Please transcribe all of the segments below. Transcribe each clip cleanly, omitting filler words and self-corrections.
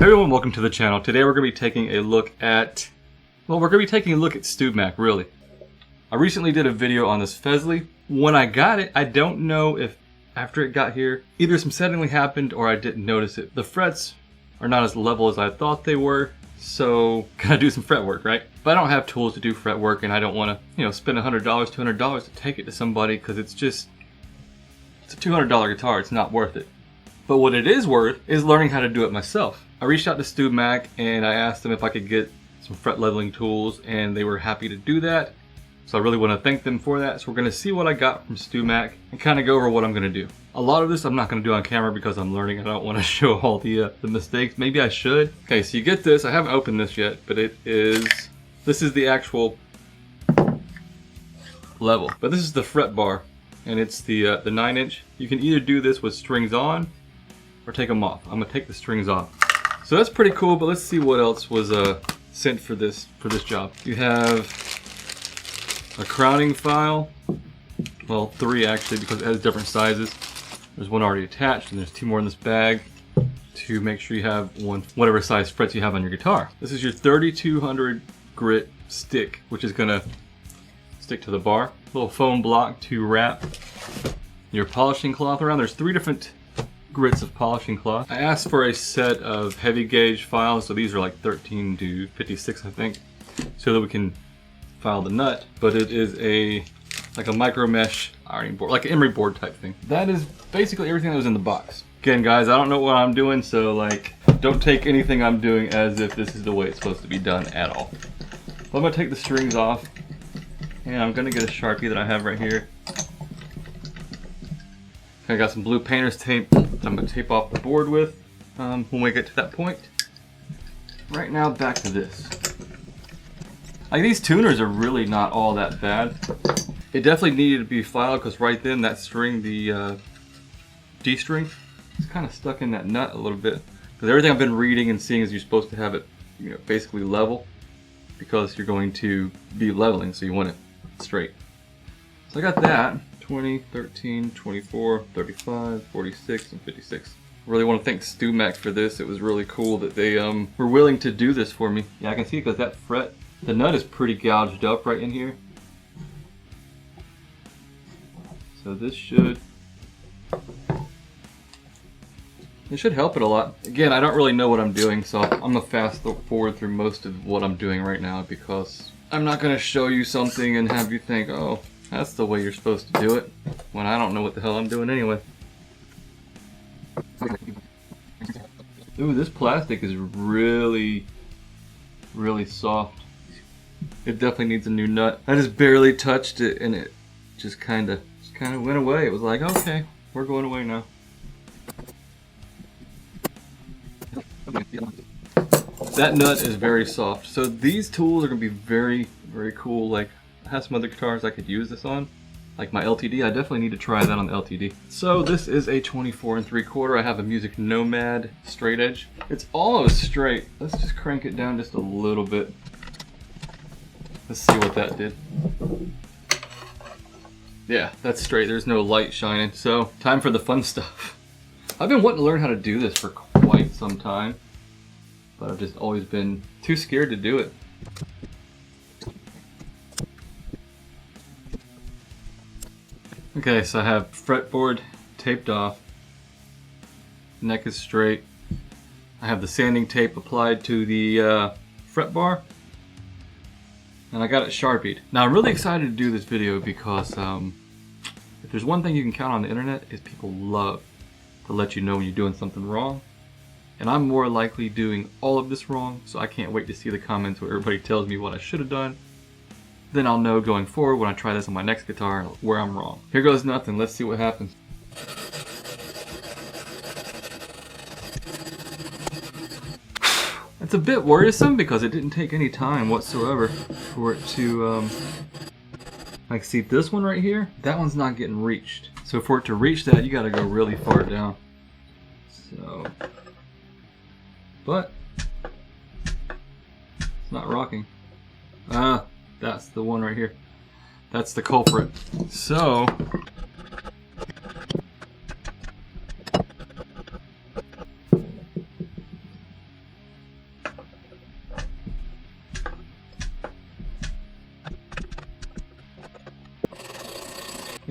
Hey everyone, welcome to the channel. Today we're going to be taking a look at, Stewmac, really. I recently did a video on this Fesley. When I got it, I don't know if after it got here, either some setting happened or I didn't notice it. The frets are not as level as I thought they were, so gotta do some fret work, right? But I don't have tools to do fret work and I don't want to, spend $100, $200 to take it to somebody because it's a $200 guitar, it's not worth it. But what it is worth is learning how to do it myself. I reached out to Stewmac and I asked them if I could get some fret leveling tools and they were happy to do that. So I really want to thank them for that. So we're going to see what I got from Stewmac and kind of go over what I'm going to do. A lot of this I'm not going to do on camera because I'm learning. I don't want to show all the mistakes. Maybe I should. Okay, so you get this. I haven't opened this yet, but this is the actual level. But this is the fret bar and it's the 9-inch. You can either do this with strings on or take them off. I'm going to take the strings off. So that's pretty cool, but let's see what else was sent for this job. You have a crowning file. Well, 3 actually, because it has different sizes. There's one already attached, and there's 2 more in this bag to make sure you have whatever size frets you have on your guitar. This is your 3200 grit stick, which is gonna stick to the bar. Little foam block to wrap your polishing cloth around. There's 3 different grits of polishing cloth. I asked for a set of heavy gauge files, so these are like 13 to 56 I think, so that we can file the nut, but it is like a micro mesh ironing board, like an emery board type thing. That is basically everything that was in the box. Again guys, I don't know what I'm doing, so like don't take anything I'm doing as if this is the way it's supposed to be done at all. Well, I'm gonna take the strings off and I'm gonna get a Sharpie that I have right here. I got some blue painter's tape that I'm going to tape off the board with when we get to that point. Right now, back to this. Like, these tuners are really not all that bad. It definitely needed to be filed because right then that string, the D string, is kind of stuck in that nut a little bit. Because everything I've been reading and seeing is you're supposed to have it, basically level because you're going to be leveling, so you want it straight. So I got that. 20, 13, 24, 35, 46, and 56. Really want to thank Stewmac for this. It was really cool that they were willing to do this for me. Yeah, I can see it because that fret, the nut is pretty gouged up right in here. So this should help it a lot. Again, I don't really know what I'm doing, so I'm going to fast forward through most of what I'm doing right now because I'm not going to show you something and have you think, oh, that's the way you're supposed to do it, when I don't know what the hell I'm doing anyway. Ooh, this plastic is really, really soft. It definitely needs a new nut. I just barely touched it and it just kind of went away. It was like, okay, we're going away now. That nut is very soft. So these tools are going to be very, very cool. Like, I have some other guitars I could use this on, like my LTD. I definitely need to try that on the LTD. So this is a 24 3/4. I have a Music Nomad straight edge. It's almost straight. Let's just crank it down just a little bit. Let's see what that did. Yeah, that's straight. There's no light shining. So time for the fun stuff. I've been wanting to learn how to do this for quite some time, but I've just always been too scared to do it. Okay, so I have fretboard taped off, neck is straight. I have the sanding tape applied to the fret bar, and I got it Sharpied. Now I'm really excited to do this video because if there's one thing you can count on the internet is people love to let you know when you're doing something wrong. And I'm more likely doing all of this wrong, so I can't wait to see the comments where everybody tells me what I should have done. Then I'll know going forward when I try this on my next guitar where I'm wrong. Here goes nothing. Let's see what happens. It's a bit worrisome because it didn't take any time whatsoever for it to, like, see this one right here? That one's not getting reached. So for it to reach that, you gotta go really far down. So, but it's not rocking. That's the one right here. That's the culprit. So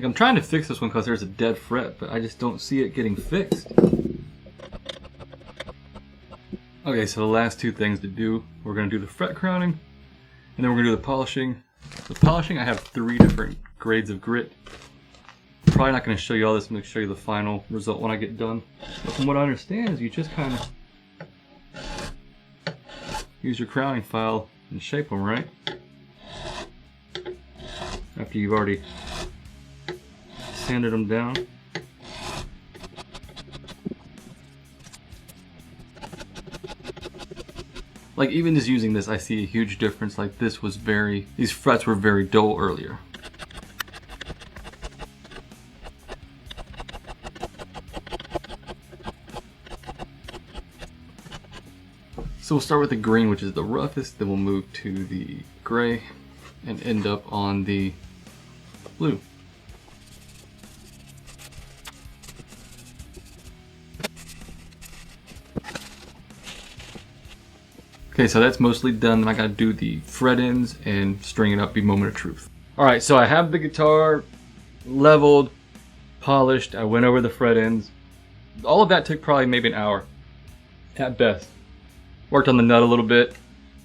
Like, I'm trying to fix this one because there's a dead fret, but I just don't see it getting fixed. Okay, so the last two things to do, we're going to do the fret crowning, and then we're going to do the polishing. The polishing, I have 3 different grades of grit. Probably not going to show you all this. I'm going to show you the final result when I get done. But from what I understand is you just kind of use your crowning file and shape them, right? After you've already sanded them down. Like, even just using this, I see a huge difference. Like, these frets were very dull earlier. So we'll start with the green, which is the roughest, then we'll move to the gray and end up on the blue. Okay, so that's mostly done. Then I gotta do the fret ends and string it up, be moment of truth. Alright, so I have the guitar leveled, polished, I went over the fret ends. All of that took probably maybe an hour at best. Worked on the nut a little bit.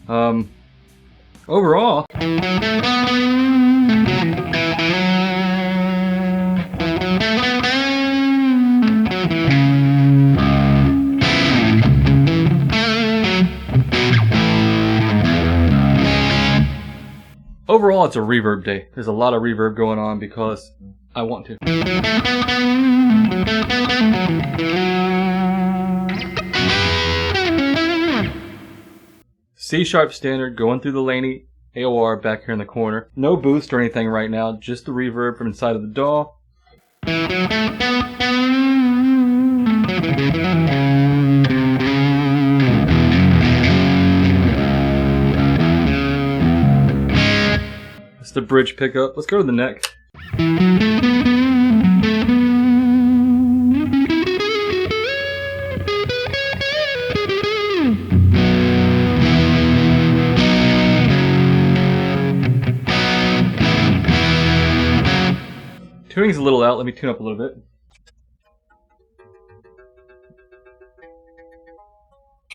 Overall, it's a reverb day. There's a lot of reverb going on because I want to. C sharp standard going through the Laney AOR back here in the corner. No boost or anything right now, just the reverb from inside of the DAW. That's the bridge pickup. Let's go to the neck. Tuning's a little out. Let me tune up a little bit.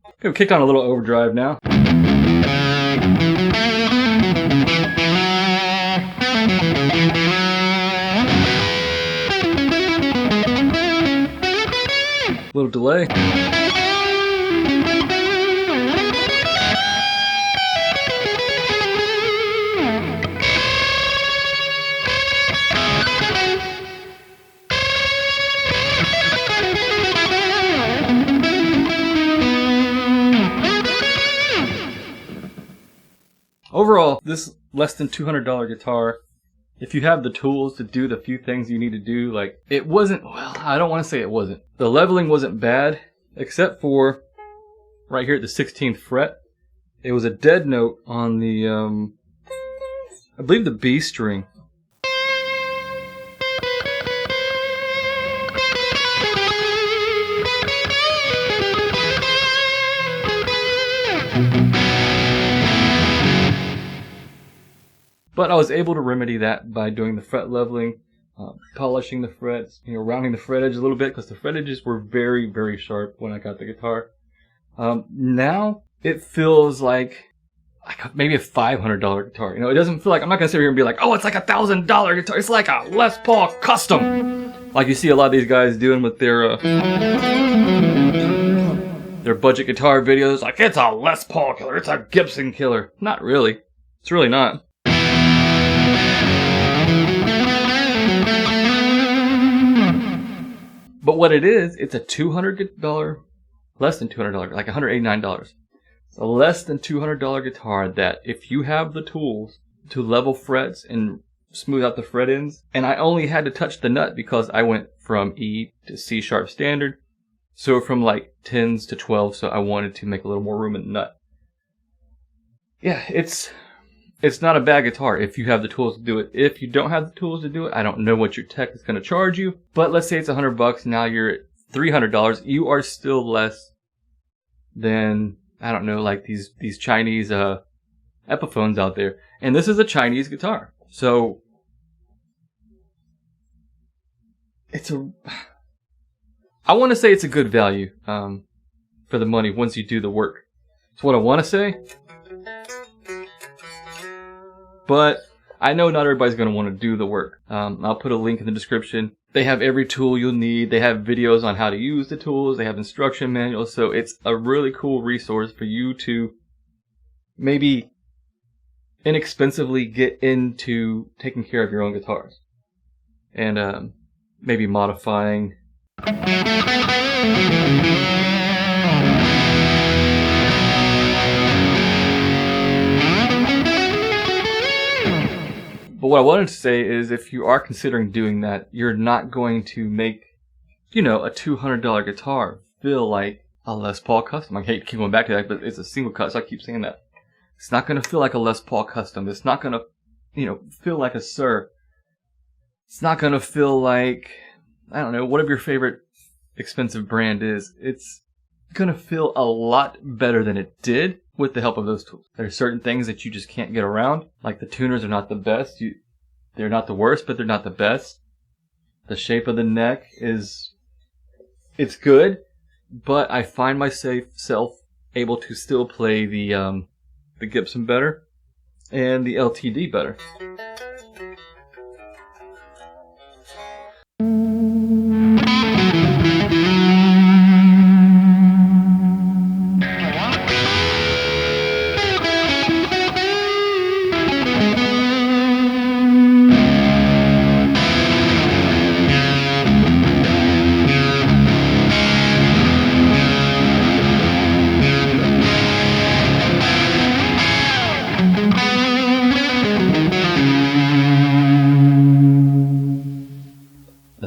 Okay, we'll kick on a little overdrive now. Little delay. Overall, this less than $200 guitar, if you have the tools to do the few things you need to do, like, it wasn't, well, I don't want to say it wasn't. The leveling wasn't bad, except for right here at the 16th fret. It was a dead note on the, I believe the B string. But I was able to remedy that by doing the fret leveling, polishing the frets, rounding the fret edge a little bit, because the fret edges were very, very sharp when I got the guitar. Now it feels like maybe a $500 guitar. It doesn't feel like, I'm not gonna sit here and be like, oh, it's like $1,000 guitar. It's like a Les Paul custom, like you see a lot of these guys doing with their budget guitar videos. Like, it's a Les Paul killer. It's a Gibson killer. Not really. It's really not. But what it is, it's a $200, less than $200, like $189. It's a less than $200 guitar that if you have the tools to level frets and smooth out the fret ends, and I only had to touch the nut because I went from E to C sharp standard, so from like 10s to 12s, so I wanted to make a little more room in the nut. Yeah, it's not a bad guitar if you have the tools to do it. If you don't have the tools to do it, I don't know what your tech is going to charge you. But let's say it's $100. Now you're at $300. You are still less than, I don't know, like these Chinese Epiphones out there. And this is a Chinese guitar. So I want to say it's a good value for the money once you do the work. That's what I want to say. But I know not everybody's going to want to do the work. I'll put a link in the description. They have every tool you'll need. They have videos on how to use the tools. They have instruction manuals. So it's a really cool resource for you to maybe inexpensively get into taking care of your own guitars. And maybe modifying. But what I wanted to say is if you are considering doing that, you're not going to make, a $200 guitar feel like a Les Paul custom. I hate to keep going back to that, but it's a single cut, so I keep saying that. It's not going to feel like a Les Paul custom. It's not going to, feel like a Sir. It's not going to feel like, I don't know, whatever your favorite expensive brand is. It's going to feel a lot better than it did with the help of those tools. There are certain things that you just can't get around. Like the tuners are not the best. They're not the worst, but they're not the best. The shape of the neck it's good, but I find myself able to still play the Gibson better and the LTD better.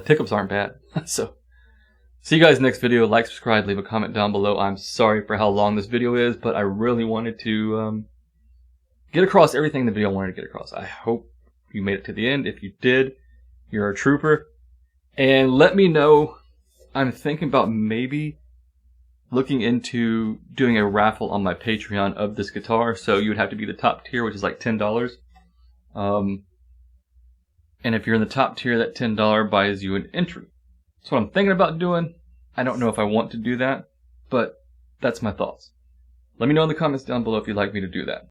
Pickups aren't bad. So, see you guys next video. Like, subscribe, leave a comment down below. I'm sorry for how long this video is, but I really wanted to get across everything in the video I wanted to get across. I hope you made it to the end. If you did, you're a trooper. And let me know. I'm thinking about maybe looking into doing a raffle on my Patreon of this guitar. So you would have to be the top tier, which is like $10. And if you're in the top tier, that $10 buys you an entry. That's what I'm thinking about doing. I don't know if I want to do that, but that's my thoughts. Let me know in the comments down below if you'd like me to do that.